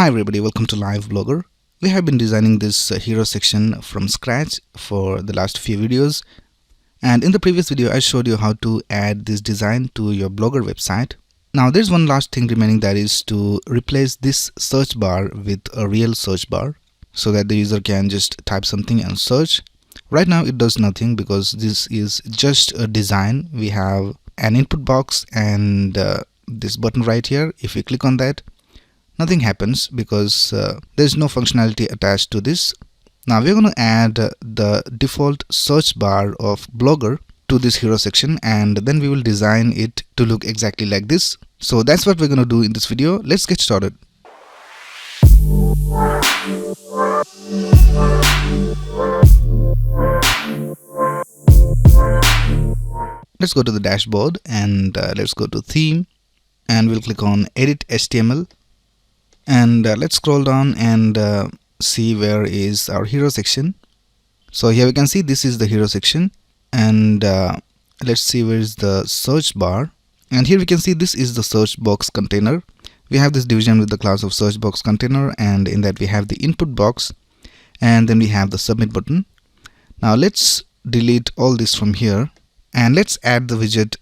Hi everybody, welcome to Live Blogger. We have been designing this hero section from scratch for the last few videos, and in the previous video I showed you how to add this design to your Blogger website. Now there's one last thing remaining, that is to replace this search bar with a real search bar so that the user can just type something and search. Right now it does nothing because this is just a design. We have an input box and this button right here. If we click on that, nothing happens because there's no functionality attached to this. Now we're going to add the default search bar of Blogger to this hero section, and then we will design it to look exactly like this. So that's what we're going to do in this video. Let's get started. Let's go to the dashboard and let's go to theme, and we'll click on edit HTML. And let's scroll down and see where is our hero section. So here we can see this is the hero section, and let's see where is the search bar. And here we can see this is the search box container. We have this division with the class of search box container, and in that we have the input box, and then we have the submit button. Now let's delete all this from here, and let's add the widget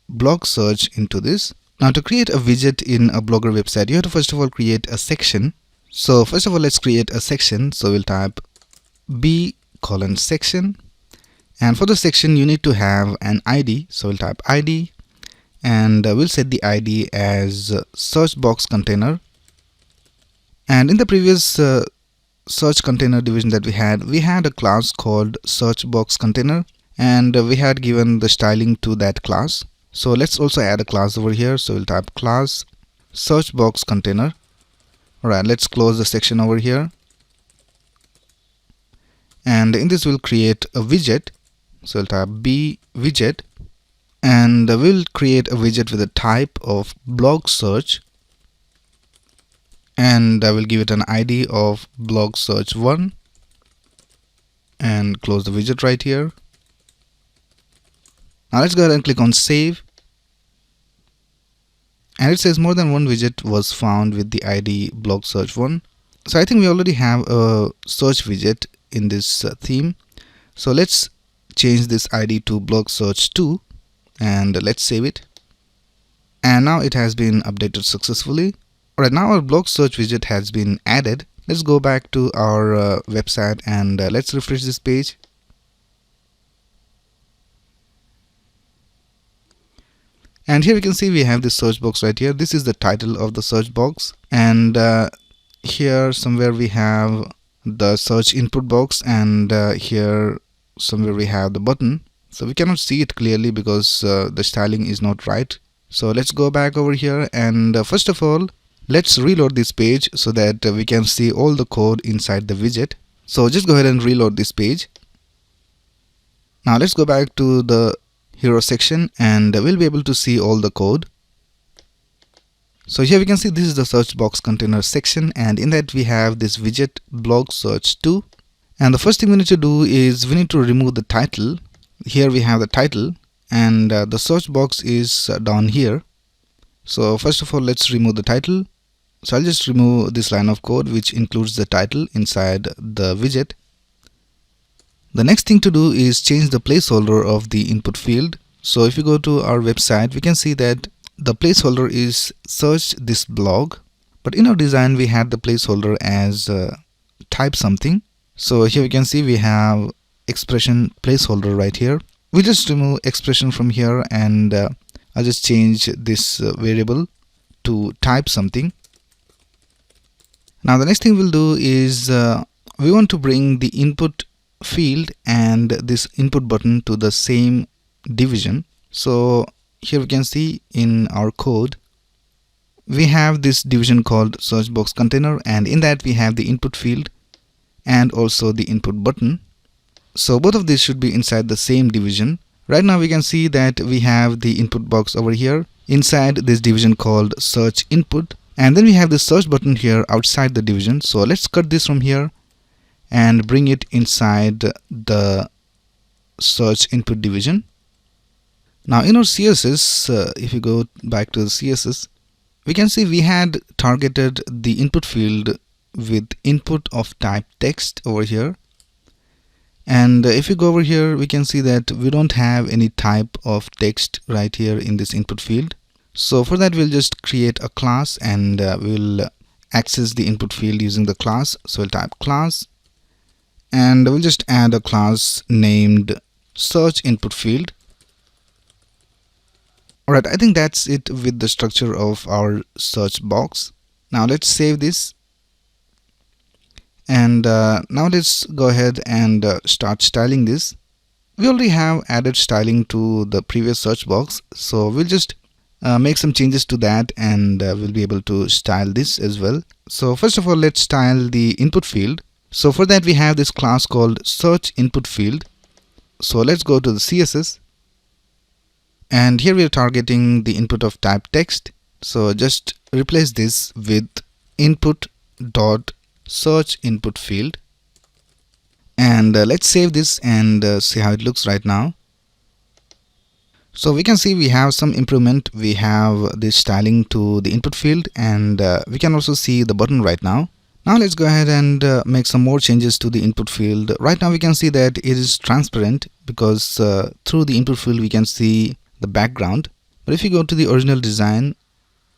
blog search into this. Now to create a widget in a Blogger website, you have to first of all create a section. So first of all, let's create a section. So we'll type b:section, and for the section you need to have an ID. So we'll type ID, and we'll set the ID as search box container. And in the previous search container division that we had a class called search box container, and we had given the styling to that class. So let's also add a class over here. So we'll type class search box container. Alright, let's close the section over here, and in this we'll create a widget. So we'll type b widget, and we'll create a widget with a type of blog search, and I will give it an ID of blog search 1, and close the widget right here. Now let's go ahead and click on save, and it says more than one widget was found with the ID blog search 1. So I think we already have a search widget in this theme. So let's change this ID to blog search 2, and let's save it. And now it has been updated successfully. Alright, now our blog search widget has been added. Let's go back to our website and let's refresh this page. And here we can see we have this search box right here. This is the title of the search box, and here somewhere we have the search input box, and here somewhere we have the button. So we cannot see it clearly because the styling is not right. So let's go back over here, and first of all let's reload this page so that we can see all the code inside the widget. So just go ahead and reload this page. Now let's go back to the hero section, and we'll be able to see all the code. So here we can see this is the search box container section, and in that we have this widget blog search 2. And the first thing we need to do is we need to remove the title. Here we have the title, and the search box is down here. So first of all, let's remove the title. So I'll just remove this line of code which includes the title inside the widget. The next thing to do is change the placeholder of the input field. So if you go to our website, we can see that the placeholder is search this blog, but in our design we had the placeholder as type something. So here we can see we have expression placeholder right here. We just remove expression from here, and I'll just change this variable to type something. Now the next thing we'll do is we want to bring the input field and this input button to the same division. So here we can see in our code we have this division called search box container, and in that we have the input field and also the input button. So both of these should be inside the same division. Right now we can see that we have the input box over here inside this division called search input, and then we have the search button here outside the division. So let's cut this from here and bring it inside the search input division. Now in our CSS, if you go back to the CSS, we can see we had targeted the input field with input of type text over here. And if you go over here, we can see that we don't have any type of text right here in this input field. So for that, we'll just create a class, and we'll access the input field using the class. So we'll type class, and we'll just add a class named search input field. Alright, I think that's it with the structure of our search box. Now let's save this. And now let's go ahead and start styling this. We already have added styling to the previous search box, so we'll just make some changes to that, and we'll be able to style this as well. So first of all, let's style the input field. So for that, we have this class called search input field. So let's go to the CSS, and here we are targeting the input of type text. So just replace this with input dot search input field, and let's save this and see how it looks right now. So we can see we have some improvement. We have this styling to the input field, and we can also see the button right now. Now let's go ahead and make some more changes to the input field. Right now we can see that it is transparent because through the input field we can see the background. But if you go to the original design,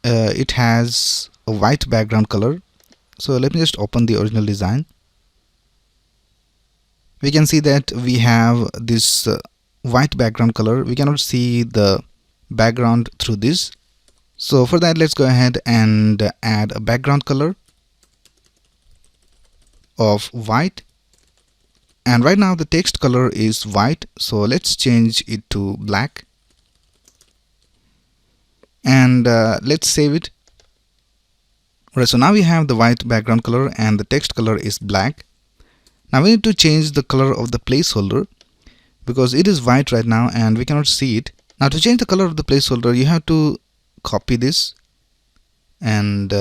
it has a white background color. So let me just open the original design. We can see that we have this white background color. We cannot see the background through this. So for that, let's go ahead and add a background color of white. And right now the text color is white, so let's change it to black. And let's save it. Alright, so now we have the white background color and the text color is black. Now we need to change the color of the placeholder because it is white right now and we cannot see it. Now to change the color of the placeholder, you have to copy this and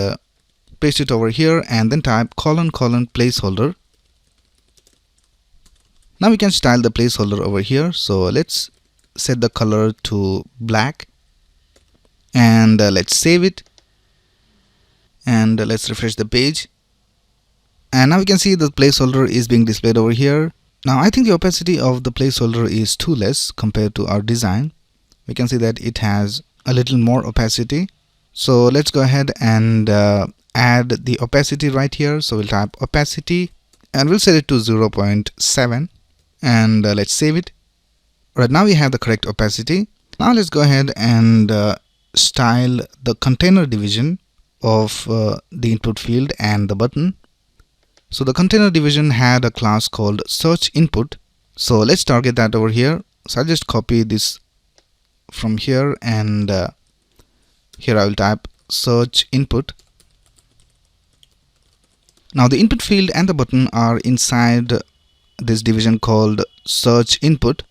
paste it over here, and then type : placeholder. Now we can style the placeholder over here. So let's set the color to black, and let's save it. And let's refresh the page, and now we can see the placeholder is being displayed over here. Now I think the opacity of the placeholder is too less compared to our design. We can see that it has a little more opacity. So let's go ahead and add the opacity right here. So we'll type opacity and we'll set it to 0.7, and let's save it. Right now we have the correct opacity. Now let's go ahead and style the container division of the input field and the button. So the container division had a class called search input. So let's target that over here. So I'll just copy this from here, and here I will type search input. Now the input field and the button are inside this division called search input.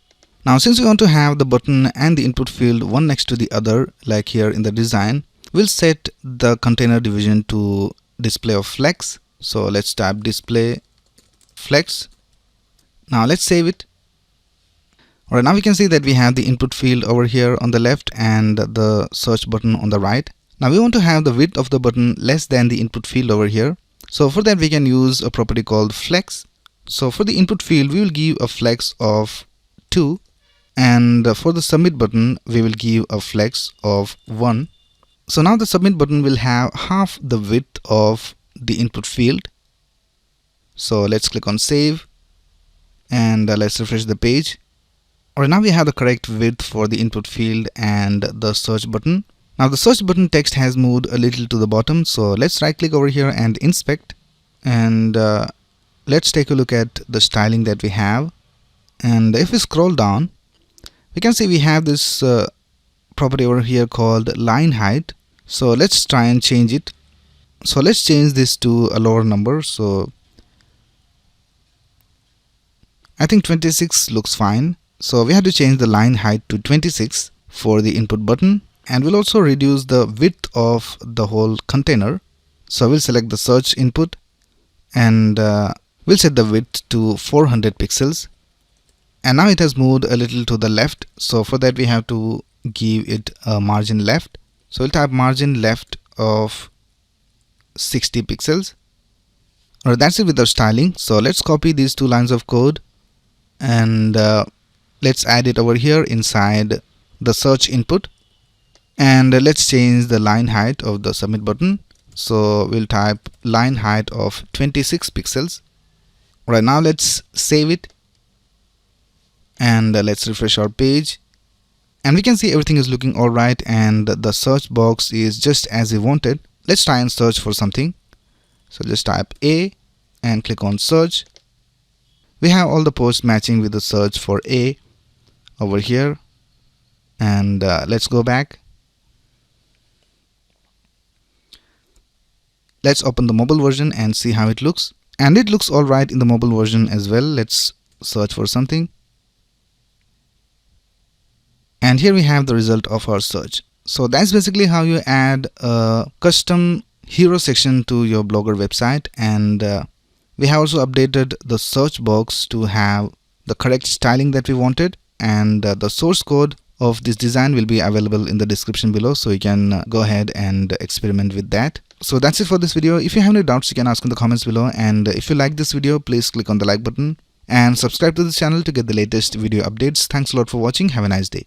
Now since we want to have the button and the input field one next to the other, like here in the design, we'll set the container division to display of flex. So let's type display flex. Now let's save it. Alright, now we can see that we have the input field over here on the left and the search button on the right. Now we want to have the width of the button less than the input field over here. So for that we can use a property called flex. So for the input field we will give a flex of 2, and for the submit button we will give a flex of 1. So now the submit button will have half the width of the input field. So let's click on save, and let's refresh the page. Alright, now we have the correct width for the input field and the search button. Now the search button text has moved a little to the bottom, so let's right click over here and inspect, and let's take a look at the styling that we have. And if we scroll down, we can see we have this property over here called line height. So let's try and change it. So let's change this to a lower number. So I think 26 looks fine. So we have to change the line height to 26 for the input button, and we'll also reduce the width of the whole container. So we'll select the search input, and we'll set the width to 400 pixels. And now it has moved a little to the left. So for that we have to give it a margin left. So we'll type margin left of 60 pixels. Alright, that's it with our styling. So let's copy these 2 lines of code and let's add it over here inside the search input, and let's change the line height of the submit button. So we'll type line height of 26 pixels. Right now let's save it and let's refresh our page, and we can see everything is looking alright and the search box is just as we wanted. Let's try and search for something. So just type A and click on search. We have all the posts matching with the search for A over here, and let's go back. Let's open the mobile version and see how it looks, and it looks alright in the mobile version as well. Let's search for something, and here we have the result of our search. So that's basically how you add a custom hero section to your Blogger website, and we have also updated the search box to have the correct styling that we wanted, and the source code of this design will be available in the description below, so you can go ahead and experiment with that. So that's it for this video. If you have any doubts, you can ask in the comments below, and if you like this video, please click on the like button and subscribe to this channel to get the latest video updates. Thanks a lot for watching. Have a nice day.